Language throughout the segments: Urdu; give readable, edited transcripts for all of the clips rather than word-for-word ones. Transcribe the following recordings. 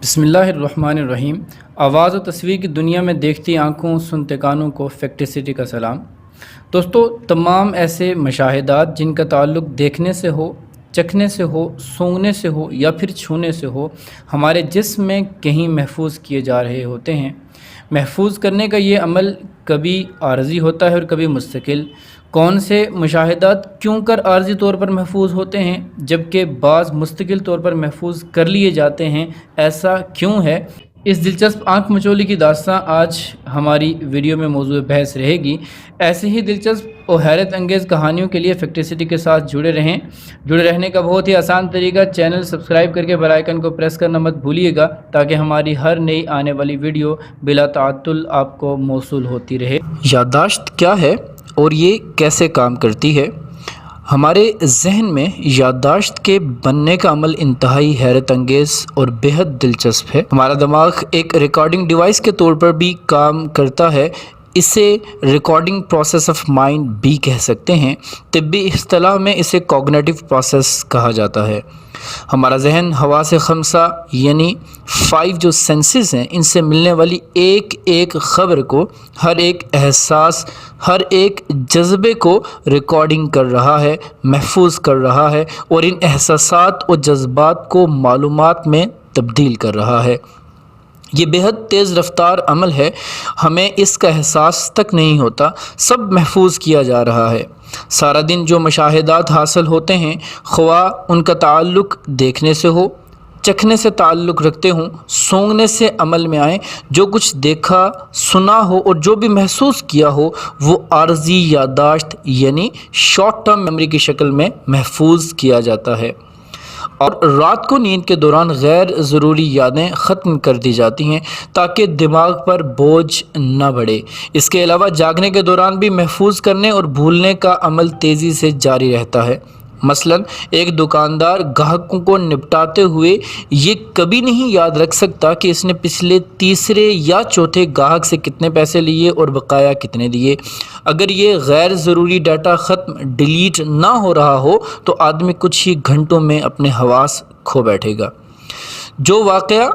بسم اللہ الرحمن الرحیم۔ آواز و تصویر کی دنیا میں دیکھتی آنکھوں سنتے کانوں کو فیکٹسٹی کا سلام۔ دوستو، تمام ایسے مشاہدات جن کا تعلق دیکھنے سے ہو، چکھنے سے ہو، سونگنے سے ہو یا پھر چھونے سے ہو، ہمارے جسم میں کہیں محفوظ کیے جا رہے ہوتے ہیں۔ محفوظ کرنے کا یہ عمل کبھی عارضی ہوتا ہے اور کبھی مستقل۔ کون سے مشاہدات کیوں کر عارضی طور پر محفوظ ہوتے ہیں جبکہ بعض مستقل طور پر محفوظ کر لیے جاتے ہیں؟ ایسا کیوں ہے؟ اس دلچسپ آنکھ مچولی کی داستان آج ہماری ویڈیو میں موضوع بحث رہے گی۔ ایسے ہی دلچسپ اور حیرت انگیز کہانیوں کے لیے فیکٹسٹی کے ساتھ جڑے رہیں۔ جڑے رہنے کا بہت ہی آسان طریقہ، چینل سبسکرائب کر کے بیل آئیکن کو پریس کرنا مت بھولیے گا تاکہ ہماری ہر نئی آنے والی ویڈیو بلا تعطل آپ کو موصول ہوتی رہے۔ یادداشت کیا ہے اور یہ کیسے کام کرتی ہے؟ ہمارے ذہن میں یادداشت کے بننے کا عمل انتہائی حیرت انگیز اور بیحد دلچسپ ہے۔ ہمارا دماغ ایک ریکارڈنگ ڈیوائس کے طور پر بھی کام کرتا ہے۔ اسے ریکارڈنگ پروسیس آف مائنڈ بھی کہہ سکتے ہیں۔ طبی اصطلاح میں اسے کوگنیٹو پروسیس کہا جاتا ہے۔ ہمارا ذہن حواس خمسہ یعنی 5 جو سینسز ہیں، ان سے ملنے والی ایک ایک خبر کو، ہر ایک احساس، ہر ایک جذبے کو ریکارڈنگ کر رہا ہے، محفوظ کر رہا ہے اور ان احساسات اور جذبات کو معلومات میں تبدیل کر رہا ہے۔ یہ بیحد تیز رفتار عمل ہے، ہمیں اس کا احساس تک نہیں ہوتا، سب محفوظ کیا جا رہا ہے۔ سارا دن جو مشاہدات حاصل ہوتے ہیں، خواہ ان کا تعلق دیکھنے سے ہو، چکھنے سے تعلق رکھتے ہوں، سونگنے سے عمل میں آئیں، جو کچھ دیکھا، سنا ہو اور جو بھی محسوس کیا ہو، وہ عارضی یادداشت یعنی شارٹ ٹرم میموری کی شکل میں محفوظ کیا جاتا ہے، اور رات کو نیند کے دوران غیر ضروری یادیں ختم کر دی جاتی ہیں تاکہ دماغ پر بوجھ نہ بڑھے۔ اس کے علاوہ جاگنے کے دوران بھی محفوظ کرنے اور بھولنے کا عمل تیزی سے جاری رہتا ہے۔ مثلاً ایک دکاندار گاہکوں کو نپٹاتے ہوئے یہ کبھی نہیں یاد رکھ سکتا کہ اس نے پچھلے تیسرے یا چوتھے گاہک سے کتنے پیسے لیے اور بقایا کتنے دیے۔ اگر یہ غیر ضروری ڈیٹا ڈیلیٹ نہ ہو رہا ہو تو آدمی کچھ ہی گھنٹوں میں اپنے حواس کھو بیٹھے گا۔ جو واقعہ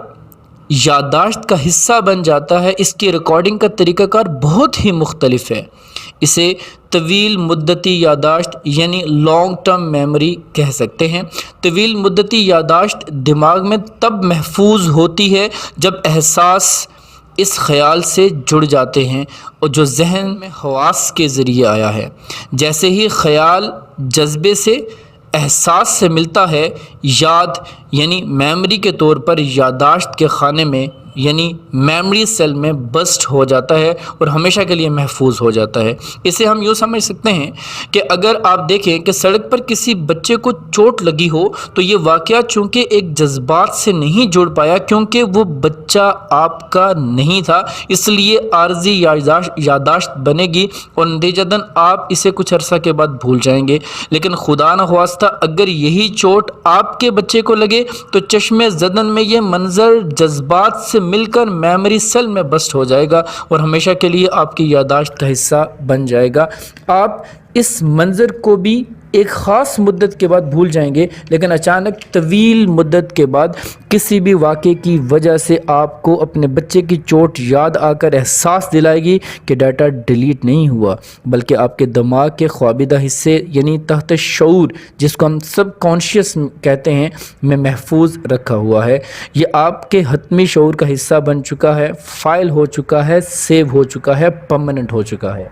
یادداشت کا حصہ بن جاتا ہے، اس کی ریکارڈنگ کا طریقہ کار بہت ہی مختلف ہے۔ اسے طویل مدتی یادداشت یعنی لانگ ٹرم میموری کہہ سکتے ہیں۔ طویل مدتی یادداشت دماغ میں تب محفوظ ہوتی ہے جب احساس اس خیال سے جڑ جاتے ہیں اور جو ذہن میں حواس کے ذریعے آیا ہے۔ جیسے ہی خیال جذبے سے، احساس سے ملتا ہے، یاد یعنی میموری کے طور پر یادداشت کے خانے میں یعنی میموری سیل میں بسٹ ہو جاتا ہے اور ہمیشہ کے لیے محفوظ ہو جاتا ہے۔ اسے ہم یوں سمجھ سکتے ہیں کہ اگر آپ دیکھیں کہ سڑک پر کسی بچے کو چوٹ لگی ہو تو یہ واقعہ چونکہ ایک جذبات سے نہیں جڑ پایا کیونکہ وہ بچہ آپ کا نہیں تھا، اس لیے عارضی یادداشت بنے گی اور نتیجتاً آپ اسے کچھ عرصہ کے بعد بھول جائیں گے۔ لیکن خدا نخواستہ اگر یہی چوٹ آپ کے بچے کو لگے تو چشم زدن میں یہ منظر جذبات سے مل کر میموری سیل میں بسٹ ہو جائے گا اور ہمیشہ کے لیے آپ کی یادداشت کا حصہ بن جائے گا۔ آپ اس منظر کو بھی ایک خاص مدت کے بعد بھول جائیں گے، لیکن اچانک طویل مدت کے بعد کسی بھی واقعے کی وجہ سے آپ کو اپنے بچے کی چوٹ یاد آ کر احساس دلائے گی کہ ڈیٹا ڈیلیٹ نہیں ہوا بلکہ آپ کے دماغ کے خوابیدہ حصے یعنی تحت شعور، جس کو ہم سب کانشیس کہتے ہیں، میں محفوظ رکھا ہوا ہے۔ یہ آپ کے حتمی شعور کا حصہ بن چکا ہے، فائل ہو چکا ہے، سیو ہو چکا ہے، پرماننٹ ہو چکا ہے۔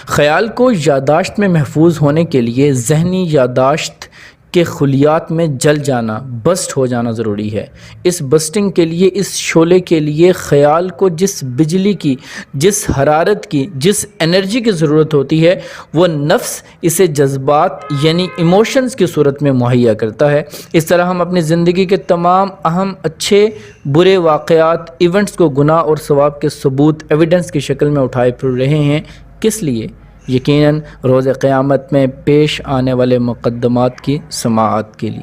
خیال کو یادداشت میں محفوظ ہونے کے لیے ذہنی یادداشت کے خلیات میں جل جانا، بسٹ ہو جانا ضروری ہے۔ اس بسٹنگ کے لیے، اس شعلے کے لیے خیال کو جس بجلی کی، جس حرارت کی، جس انرجی کی ضرورت ہوتی ہے، وہ نفس اسے جذبات یعنی ایموشنز کی صورت میں مہیا کرتا ہے۔ اس طرح ہم اپنی زندگی کے تمام اہم، اچھے، برے واقعات، ایونٹس کو گناہ اور ثواب کے ثبوت، ایویڈنس کی شکل میں اٹھائے پھر رہے ہیں۔ کس لیے؟ یقیناً روز قیامت میں پیش آنے والے مقدمات کی سماعت کے لیے۔